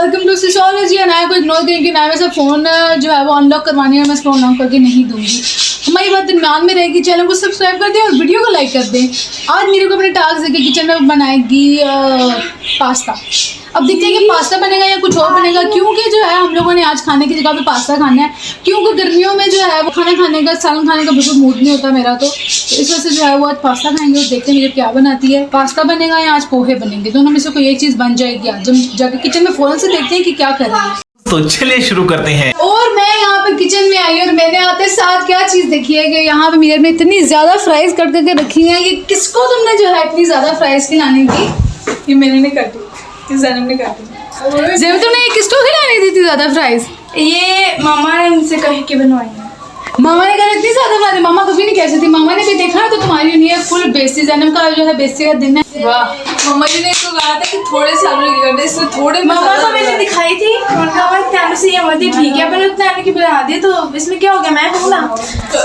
Welcome to सिसोलॉजी। ना को ignore करेंगे, ना वैसे फ़ोन जो है वो अनलॉक करवानी है, मैं इसको अनलॉक करके नहीं दूंगी। हमारी बात दरम्यान में रहेगी। चैनल को सब्सक्राइब कर दें और वीडियो को लाइक कर दें। आज मेरे को अपने टास्क देके किचन में बनाएगी पास्ता। अब देखते हैं कि पास्ता बनेगा या कुछ और बनेगा, क्योंकि जो है हम लोगों ने आज खाने की जगह पे पास्ता खाना है, क्योंकि गर्मियों में जो है वो खाना खाने का, सालन खाने का बिल्कुल मूड नहीं होता मेरा, तो इस वजह से जो है वो आज पास्ता खाएंगे और देखते हैं मुझे क्या बनाती है। पास्ता बनेगा या आज पोहे बनेंगे, दोनों में से कोई एक चीज़ बन जाएगी। आज जब जाके किचन में फ़ौरन से देखते हैं कि क्या कर रही है। तो चलिए शुरू करते हैं। और मैं यहाँ पे किचन में आई और मैंने आते साथ क्या चीज़ देखी है कि यहाँ पे मेरे में इतनी ज़्यादा फ्राइज कर करके रखी है। ये किसको तुमने जो है इतनी ज़्यादा फ्राइज खिलाने की? ये मैंने नहीं काटी, जैनब ने काटी। जब तुमने ये किसको खिलानी थी इतनी ज़्यादा फ्राइज? ये मामा ने उनसे कह के बनवाई है। मामा ने कहा इतनी ज़्यादा फ्राइज? मामा कभी नहीं कहती थी। मामा ने भी देखा ना तो तुम्हारी नहीं है फुल बेइज्जती। जैनब का जो है बेइज्जती का दिन है। वाह, मम्मा जी ने इसको कहा था कि थोड़े से आलू कर दे, इसमें थोड़े मामा को मैंने दिखाई थी, उनका इतने आलू से ये मत ही ठीक है, मैंने उतने आलू की बना दी तो इसमें क्या हो गया, मैं कहूँ ना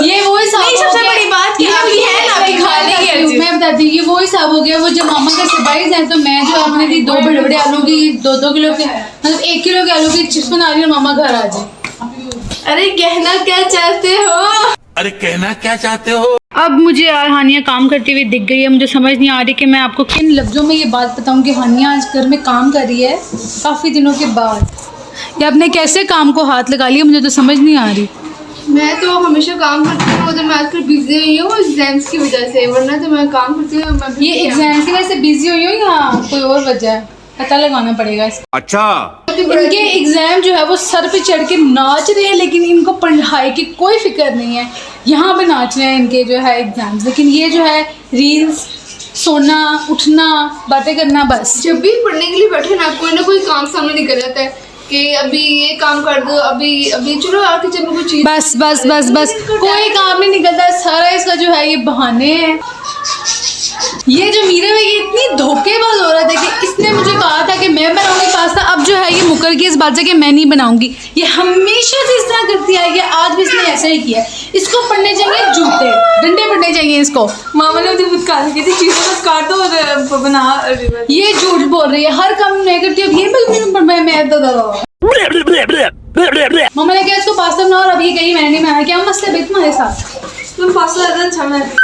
ये वो हिसाब नहीं, सबसे बड़ी बात कि अभी है ना, अभी खा लेंगे। मैं बताती हूँ, ये वो हिसाब हो गया वो जब मामा के सरप्राइज है, तो मैं जो अपने लिए 2 बड़े बड़े आलू की 2-2 किलो के, मतलब 1 किलो के आलू की चिप्स बना रही हूँ, मामा घर आ जाए। अरे कहना क्या चाहते हो? अरे कहना क्या चाहते हो? अब मुझे यार हानिया काम करती हुई दिख गई है। मुझे समझ नहीं आ रही कि मैं आपको किन लफ्ज़ों में ये बात बताऊं कि हानिया आज घर में काम कर रही है काफ़ी दिनों के बाद। या आपने कैसे काम को हाथ लगा लिया, मुझे तो समझ नहीं आ रही। मैं तो हमेशा काम करती हूँ, उधर मैं आजकल बिजी हुई हूँ एग्जाम्स की वजह से, वरना तो मैं काम करती हूँ। मैं ये एग्जाम की वजह से बिजी हुई हो या कोई और वजह है? पता लगाना पड़ेगा इसका। अच्छा, इनके एग्ज़ाम जो है वो सर पे चढ़ के नाच रहे हैं, लेकिन इनको पढ़ाई की कोई फिक्र नहीं है। यहाँ पे नाच रहे हैं इनके जो है एग्ज़ाम्स, लेकिन ये जो है रील्स, सोना, उठना, बातें करना, बस। जब भी पढ़ने के लिए बैठे ना कोई काम सामने निकल जाता है कि अभी ये काम कर दो, अभी चलो यार किचन में कुछ चीज़, बस बस बस बस कोई काम नहीं निकलता। सारा इसका जो है ये बहाने हैं। ये जो मीरा है ये इतनी धोखेबाज हो रहा था कि इसने मुझे कहा था कि मैं बनाऊंगी पास्ता, अब जो है ये मुकर गई इस बात से कि मैं नहीं बनाऊंगी। ये हमेशा से इस तरह करती आई है, आज भी इसने ऐसा ही किया। इसको पड़ने चाहिए जूते, डंडे पड़ने चाहिए इसको। मामा ने मुझे काट की थी चीज़ें, बस काट दो और बना। ये झूठ बोल रही है, हर काम नहीं करती। अब ये मम्मा ने कहा इसको पास्ता बनाओ और अब ये कहीं मैंने नहीं बनाया। क्या मसला है तुम्हारे साथ? तुम पास्ता ज़्यादा अच्छा बनाती।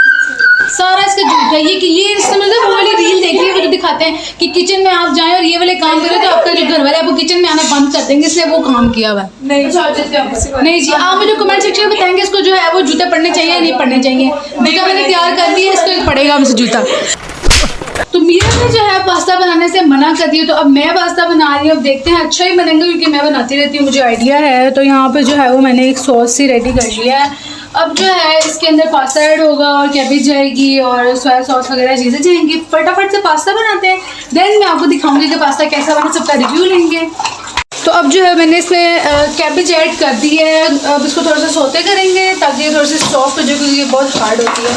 सारा इसका झूठ है। ये इससे मतलब वो वाली रील देख रही है, वो जो दिखाते हैं कि किचन में आप जाएं और ये वाले काम करें तो आपका जो घर वाला है वो किचन में आना बंद कर देंगे, इसलिए वो काम किया हुआ है। नहीं जी, आप मुझे कमेंट सेक्शन में बताएंगे इसको जो है वो जूता पड़ने चाहिए या नहीं पड़ने चाहिए। बेटा मैंने तैयार कर दिया, इसको पड़ेगा मुझे जूता। तो मीरा ने जो है पास्ता बनाने से मना कर दिया, तो अब मैं पास्ता बना रही हूँ। अब देखते हैं अच्छा ही बनेगा, क्योंकि मैं बनाती रहती हूँ, मुझे आइडिया है। तो यहाँ पे जो है वो मैंने एक सॉस सी रेडी कर लिया है। अब जो है इसके अंदर पास्ता ऐड होगा और कैबेज जाएगी और सोया सॉस वगैरह चीज़ें जाएंगी। फटाफट से पास्ता बनाते हैं, देन मैं आपको दिखाऊंगी कि पास्ता कैसा बना, सबका रिव्यू लेंगे। तो अब जो है मैंने इसमें कैबेज ऐड कर दी है। अब इसको थोड़ा सा सौते करेंगे ताकि ये थोड़ी सी सॉफ्ट हो जाए, क्योंकि ये बहुत हार्ड होती है।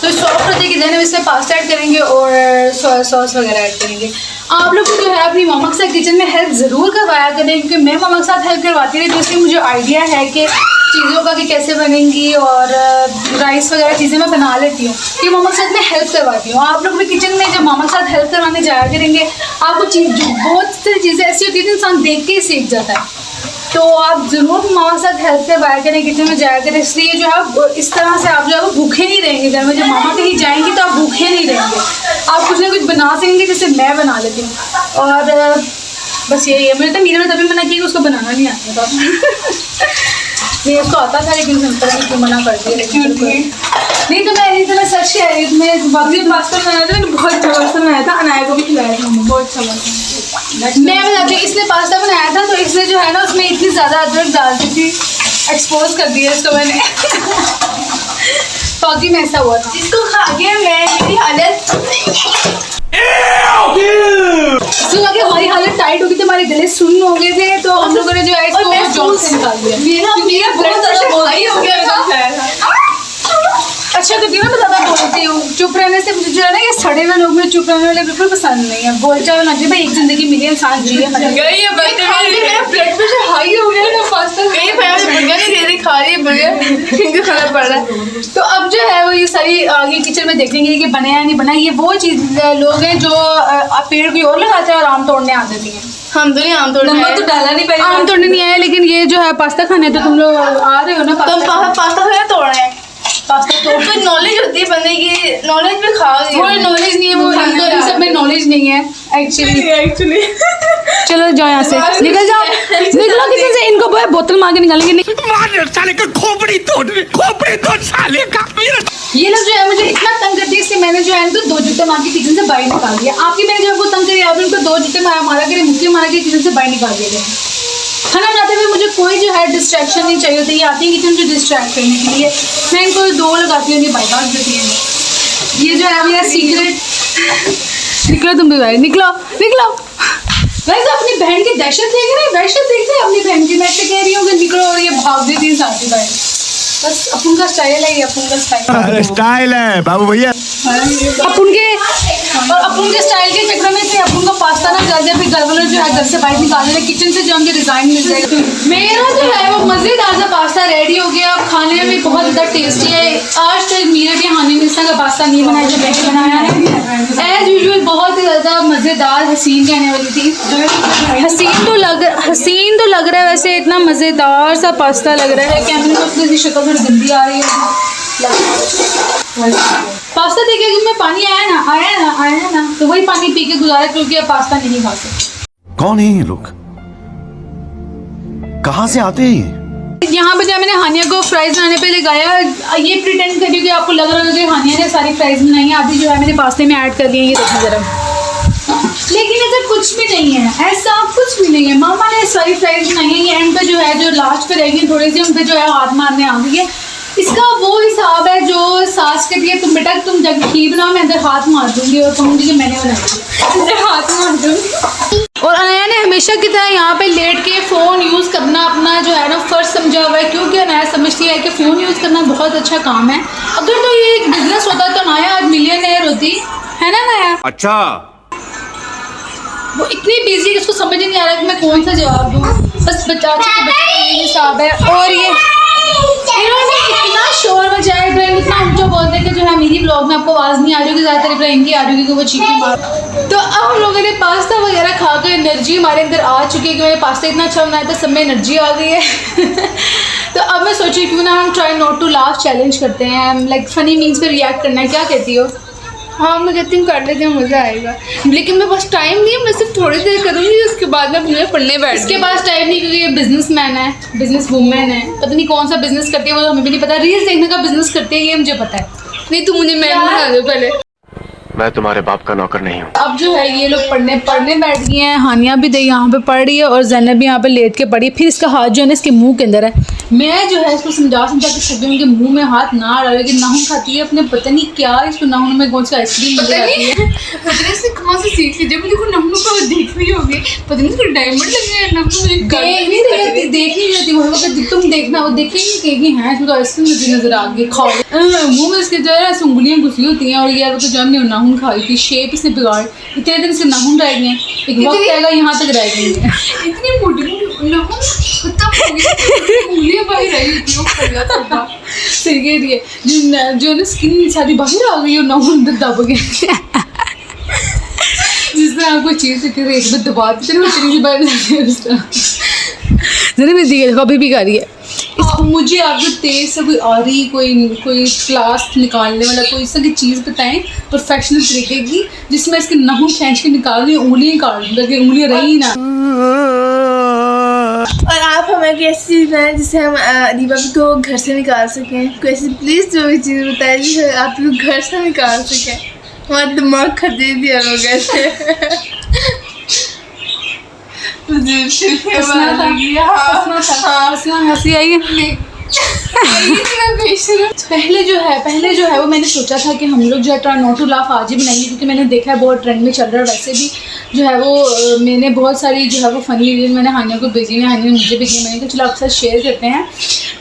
तो सॉफ्ट हो जाएगी, देन हम इसमें पास्ता ऐड करेंगे और सोया सॉस वगैरह ऐड करेंगे। आप लोग जो है अपनी मामा के साथ किचन में हेल्प ज़रूर करवाया करें, क्योंकि मैं मामा के साथ हेल्प करवाती रही, तो इसलिए मुझे आइडिया है कि चीज़ों का कि कैसे बनेंगी, और राइस वगैरह चीज़ें मैं बना लेती हूँ कि मामा के साथ मैं हेल्प करवाती हूँ। आप लोग भी किचन में जब मामा के साथ हेल्प करवाने जाया करेंगे, आपको बहुत सारी चीज़ें ऐसी होती है तो इंसान देख के ही सीख जाता है। तो आप ज़रूर मामा के साथ हेल्प करवाया करें, किचन में जाया करें। इसलिए जो है इस तरह से आप जो है वो भूखे नहीं रहेंगे घर में। जब मामा कहीं जाएंगी तो आप भूखे नहीं रहेंगे, आप कुछ ना कुछ बना सकेंगे, जैसे मैं बना लेती हूँ। और बस यही है। मुझे तो मीरा ने तभी मना किया कि उसको बनाना नहीं आता था। नहीं उसको आता था, लेकिन पता नहीं क्यों मना कर दिया। नहीं तो मैं सच कह रही हूँ। मैं बाकी पास्ता बनाया था, मैंने बहुत ज़बरदस्त बनाया था, अनाया को भी खिलाया था, बहुत अच्छा बना। मैं बताती हूँ, इसने पास्ता बनाया था तो इसने जो है ना उसमें इतनी ज़्यादा अदरक डाल दी थी, एक्सपोज कर दिया इसको मैंने। बाकी में ऐसा हुआ था, इसको खा के मेरी हालत सुबह की हमारी हालत टाइट हो गई थी, हमारे गले सुन्न हो गए थे, तो हम लोगों ने जो है इसको जॉब से निकाल दिया। मेरा बहुत ज़्यादा हाई हो गया। अच्छा तो क्यों मैं ज़्यादा बोलती हूँ, चुप रहने से मुझे जो है ना ये सड़े हुए लोग में चुप रहने वाले बिल्कुल पसंद नहीं है। बोल चाल ना जी भाई, एक ज़िंदगी मिली इंसान जिए। मेरा ब्लड प्रेशर हाई हो गया ना, पास्ता कहीं बर्गर नहीं दे रही, खा रही है बर्गर, इनको खाना पड़ रहा है। तो अब जो है वो ये सारी आगे किचन में देखेंगे कि बने या नहीं बना। ये वो चीज़ लोग हैं जो पेड़ की ओर लगाते हैं और आम तोड़ने आ जाती हैं। हम तो नहीं आम तोड़ने नमक आए। तो डाला नहीं पहले। आम तोड़ने नहीं आए, लेकिन ये जो है पास्ता खाने तो तुम लोग आ रहे हो ना। तुम पास्ता थोड़ा तोड़ रहे हैं। पास्ता तो फिर नॉलेज होती है बंदे की, नॉलेज में खा गई। थोड़ी नॉलेज नहीं है, वो हम तो इन सब में नॉलेज नहीं है एक्चुअली। चलो जाओ यहाँ से, निकल जाओ, निकलो किचन से। इनको बोतल मार के निकालेंगे। साले का खोपड़ी तोड़ साले का। ये लोग जो है मुझे इतना तंग करती है, इसलिए मैंने जो है इनको 2 जूते मार के किचन से बाहर निकाल दिया। आपकी मैंने जो वो तंग करी, आप उनको 2 जूते मारा करे, मुक्के मारा के किचन से बाहर निकाल दिया गया। खाना बनाते हुए मुझे कोई जो है डिस्ट्रैक्शन नहीं चाहिए होती। ये आती है किचन जो डिस्ट्रैक्ट करने के लिए, मैं इनको 2 लगाती हूँ, बाईपास देती है। ये जो है मेरा सीक्रेट। निकलो तुम भी बाहर, निकलो निकलो। वैसे अपनी बहन की दहशत देख रहे हैं, वहशत देखते हैं अपनी बहन की। मैं तो कह रही हूँ कि निकलो, और ये भाग देती है साथ ही बाहर। बस अपन का स्टाइल है, ये अपन का स्टाइल स्टाइल है बाबू भैया। अपन के स्टाइल के चक्कर में से अपन को पास्ता ना जल जाए, फिर घर वाले जो है घर से बाहर निकाल रहे, किचन से जो हमको रिजाइन मिल जाएगा। मेरा जो है वो मज़ेदार सा पास्ता रेडी हो गया। अब खाने में भी बहुत ज़्यादा टेस्टी है। आज तक मेरे भी हानि में इस तरह का पास्ता नहीं बनाया जो मैंने बनाया है। एज यूजुअल बहुत ही ज़्यादा मज़ेदार, हसीन कहने वाली थी। हसीन तो लग रहा है वैसे, इतना मज़ेदार सा पास्ता लग रहा है। कैमरे में उसकी शक्ल थोड़ी गंदी आ रही है। पास्ता देखे कि मैं पानी आया ना तो वही पानी पी के गुजारा, क्योंकि अब पास्ता नहीं खा सकते। कौन है ये लोग, कहाँ से आते हैं? यहाँ पे जब मैंने हानिया को फ्राइज बनाने पे लगाया, ये प्रिटेंड करी कि आपको लग रहा है कि हानिया ने सारी फ्राइज बनाई है, आधी जो है मैंने पास्ते में ऐड कर दी है। ये देखिए जरा, लेकिन ऐसा कुछ भी नहीं है, ऐसा कुछ भी नहीं है। मामा ने सारी फ्राइज बनाई है। ये एंड पे जो है, जो लास्ट पे रहेगी थोड़ी सी, उन पे जो है हाथ मारने आ गई है। इसका वो हिसाब है जो सास कहती है, तुम बेटा तुम जब खीर बनाओ, मैं अंदर हाथ मार दूंगी और कहूँगी कि मैंने बनाई, हाथ मार दूंगी। और अनाया ने हमेशा की तरह यहाँ पे लेट के फ़ोन यूज़ करना अपना जो है ना फ़र्ज समझा हुआ है, क्योंकि अनाया समझती है कि फ़ोन यूज़ करना बहुत अच्छा काम है। अगर तो ये एक बिजनेस होता तो अनाया आज मिलियनेयर होती, है ना अनाया? अच्छा, वो इतनी बिजी है कि उसको समझ ही नहीं आ रहा कि मैं कौन सा जवाब दूँ। बस बच्चा ये हिसाब है। और ये इन्होंने इतना शोर मचाया, इब्राहिम इतना ऊंचा बोलते हैं कि जो है मेरी ब्लॉग में आपको आवाज़ नहीं आ रही होगी, ज़्यादातर इब्राहिम की आ रही होगी कि वो चीखें मार। तो अब हम लोगों ने पास्ता वगैरह खा कर एनर्जी हमारे अंदर आ चुकी है कि मैंने पास्ता इतना अच्छा बनाया था, सब में एनर्जी आ गई है। तो अब मैं सोची क्यों ना हम try not to laugh challenge करते हैं, लाइक फ़नी मीन्स पे रिएक्ट करना है। क्या कहती हो? हाँ मैं कहती हूँ कर लेते हैं, मज़ा आएगा। लेकिन मेरे पास टाइम नहीं है, मैं सिर्फ थोड़ी देर करूँगी, उसके बाद मैं अपने पढ़ने बैठ। इसके पास टाइम नहीं, क्योंकि ये बिजनेसमैन है, बिजनेस वूमेन है। पता नहीं कौन सा बिजनेस करती है, वो हमें भी नहीं पता। रील्स देखने का बिजनेस करती है, ये मुझे पता है। नहीं तो मुझे मैम बना दो पहले। मैं तुम्हारे बाप का नौकर नहीं हूँ। अब जो है ये लोग पढ़ने बैठ गए हैं। हानिया भी यहाँ पे पढ़ रही है और ज़ैनब भी यहाँ पे लेट के पढ़ी है। फिर इसका हाथ जो है ना इसके मुंह के अंदर है। मैं जो है इसको समझा के सकती हूँ कि मुंह में हाथ ना डाले, लेकिन नाखून खाती है अपने, पता नहीं क्या इसको नाखून में कौन सी आइसक्रीम मिल जाती है। पता नहीं इसने कहाँ से सीख ली, जब मुझे को नाखून को देख रही होगी, पता नहीं इसको डायमंड लगे हैं नाखून में। देख नहीं जाती वो वक्त, तुम देखना, वो देखेंगे कहेगी हाँ इसमें तो आइसक्रीम नजर आ गई, खाओ। मुँह में इसके जो है उंगलियाँ घुसी होती हैं। और यार तो जब मैं नाखून खाई थी, शेप इसने बिगाड़, इतने दिन इसके नाखून रह गए हैं, एक वक्त आएगा यहाँ तक रह गए हैं। इतनी मोटी नाखून खत्म हो गई, उंगलियां बाहर रही होती हैं, खा जाता था। सही कह रही है, जो ना स्किन सारी बाहर आ गई और नाखून अंदर दब गए। जिस तरह आपको चीज़ रेत में दबाती चलो चीज़ बाहर जरा मेरी दी अभी भी कर रही है। इसको मुझे आप जो तेज से कोई आ रही कोई क्लास निकालने वाला कोई इस तरह की चीज़ बताएं प्रोफेशनल तरीके की, जिसमें इसके नाखून खींच के निकाल दी, उंगलियाँ काट लगे, उंगलियाँ रही ना। और आप हमें कोई ऐसी चीज़ बनाएं जिससे हम दीपा को घर से निकाल सकें। कोई ऐसी प्लीज़ जो भी चीज़ बताएं जिससे आप घर से निकाल सकें। हमारा दिमाग खरीद दिया लोग ऐसे। हंसी आई है। पहले जो है वो मैंने सोचा था कि हम लोग जो है ट्राई नॉट टू लाफ आज ही बनाएंगे, क्योंकि मैंने देखा है बहुत ट्रेंड में चल रहा है। वैसे भी जो है वो मैंने बहुत सारी जो है वो फ़नी वीडियोज मैंने हानिया को भेजी है, हानिया ने मुझे भी की, मैंने कहा चलो आपके साथ शेयर करते हैं।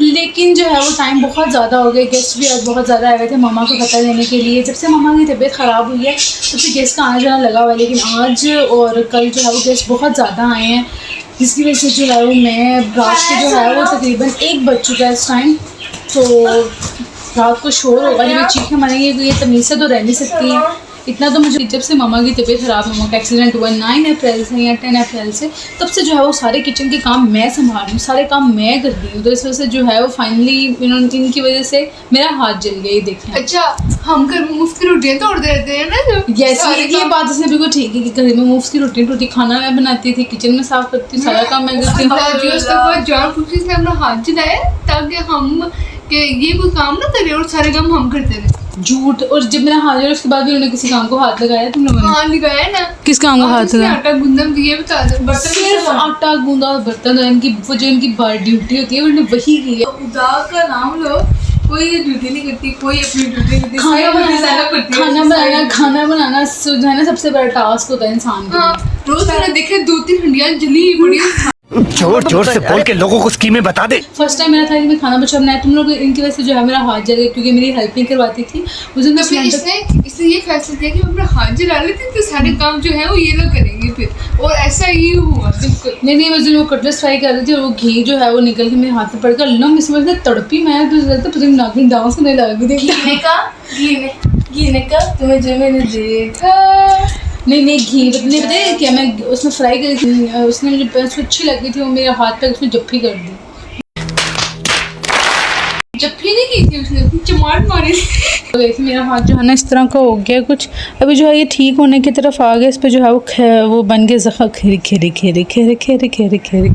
लेकिन जो है वो टाइम बहुत ज़्यादा हो गया, गेस्ट भी आज बहुत ज़्यादा आए हुए थे मामा को पता देने के लिए। जब से मामा की तबीयत ख़राब हुई है तब से गेस्ट का आना जाना लगा हुआ है, लेकिन आज और कल जो है वो गेस्ट बहुत ज़्यादा आए हैं, जिसकी वजह से जो है वो मैं रात के जो है वो तकरीबन 1 बज चुका है इस टाइम। तो रात को शोर होगा, जब ये चीखें मारेंगे तो ये तमीज़ से तो रह नहीं सकती हैं, इतना तो मुझे जब से मामा की तबीयत ख़राब है, मामा का एक्सीडेंट हुआ 9 अप्रैल से या 10 अप्रैल से, तब से जो है वो सारे किचन के काम मैं संभाल रही हूँ, सारे काम मैं कर रही हूँ। तो इस वजह से जो है वो फाइनली इनकी वजह से मेरा हाथ जल गया। ये देखें। अच्छा, हम घर में मुफ्त की रोटियां तोड़ देते हैं ना जो। यस, ये बात इसने बिल्कुल ठीक है कि घर में मुफ्त की रोटी खाना मैं बनाती थी, किचन में साफ करती हूँ, सारा काम मैं करती हूँ। जॉन पूछी से हमने हाथ जलाया ताकि हम कि ये कोई काम ना करे और सारे काम हम करते रहे। झूठ। और जब मेरा हाथ जला उसके बाद भी उन्होंने किसी काम को हाथ लगाया तुम लोगों ने? हाँ लगाया ना। किस काम को हाथ लगाया? आटा गूंदा ये बता दो। सिर्फ आटा गूंदा और बर्तन धोना, इनकी वो जो इनकी ड्यूटी होती है उन्होंने वही की है। खुदा का नाम लो, कोई ये ड्यूटी नहीं करती, कोई अपनी ड्यूटी नहीं करती। खाना बनाना जो है ना सबसे बड़ा टास्क होता है इंसान के। हाँ, रोज मैंने देखे 2-3 हंडियां जली पड़ी। जोर जोर से बोल के लोगों को स्कीमें बता दे। फर्स्ट टाइम मेरा था कि मैं खाना बचा बनाया, तुम लोग इनकी वजह से जो है मेरा हाथ जल गया क्योंकि मेरी हेल्प नहीं करवाती थी। उस दिन इसने ये फैसला किया कि मैं अपना हाथ जला लेती तो सारे काम जो है वो ये लोग करेंगे फिर, और ऐसा ही हुआ बिल्कुल। नहीं, मैं उस दिन वो कटलेट्स फ्राई कर रही थी और वो घी जो है वो निकल के मेरे हाथ में पड़ गया। अल्लाह मिस में तड़पी मैं तो लगता पता नहीं नाक में डांस करने लग गई थी। घीने का तुम्हें जो मैंने देखा। नहीं घी नहीं पता है क्या, मैं उसमें फ्राई करी थी, उसने मुझे उसको अच्छी लगी थी, वो मेरे हाथ पे उसने जप्फी कर दी। जप्फी नहीं की थी उसने, चमाट मारी थी। मेरा हाथ जो है ना इस तरह का हो गया कुछ, अभी जो है ये ठीक होने की तरफ आ गया। इस पे जो है वो बन के जख्म खेरे खेरे खेरे खेरे खेरे खेरे खेरे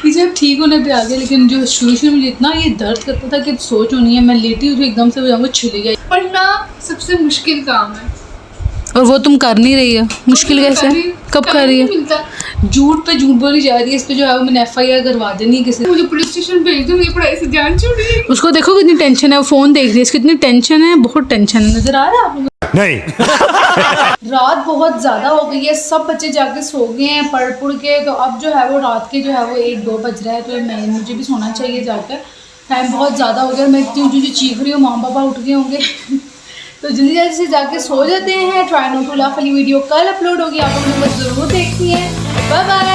इसे अब ठीक होने पे आ गया। लेकिन जो शुरू में जितना ये दर्द करता था कि सोच होनी है, मैं लेटी हुई एकदम से वो छिल गया। पढ़ना सबसे मुश्किल काम है और वो तुम कर नहीं रही है। मुश्किल कैसे? कब कर रही है? झूठ पे झूठ बोली जा रही है। इस पे जो है वो मैंने FIR करवा देनी है किसी। मुझे पुलिस स्टेशन भेज दो, मेरी पढ़ाई से जान छूट गई। उसको देखो कितनी टेंशन है, वो फोन देख रही है, इसकी कितनी टेंशन है, बहुत टेंशन है। नजर आ रहा है आपको? नहीं। रात बहुत ज़्यादा हो गई है, सब बच्चे जाके सो गए हैं पढ़ के। तो अब जो है वो रात के जो है वो 1-2 बज रहा है, तो मुझे भी सोना चाहिए जाकर। टाइम बहुत ज़्यादा हो गया, मैं इतनी जो चीख रही हूँ, माँ पापा उठ गए होंगे तो जल्दी जल्दी से जाके सो जाते हैं। ट्राई नॉट टू लाफ वाली वीडियो कल अपलोड होगी, आप लोगों ने बस ज़रूर देखनी है। Bye bye.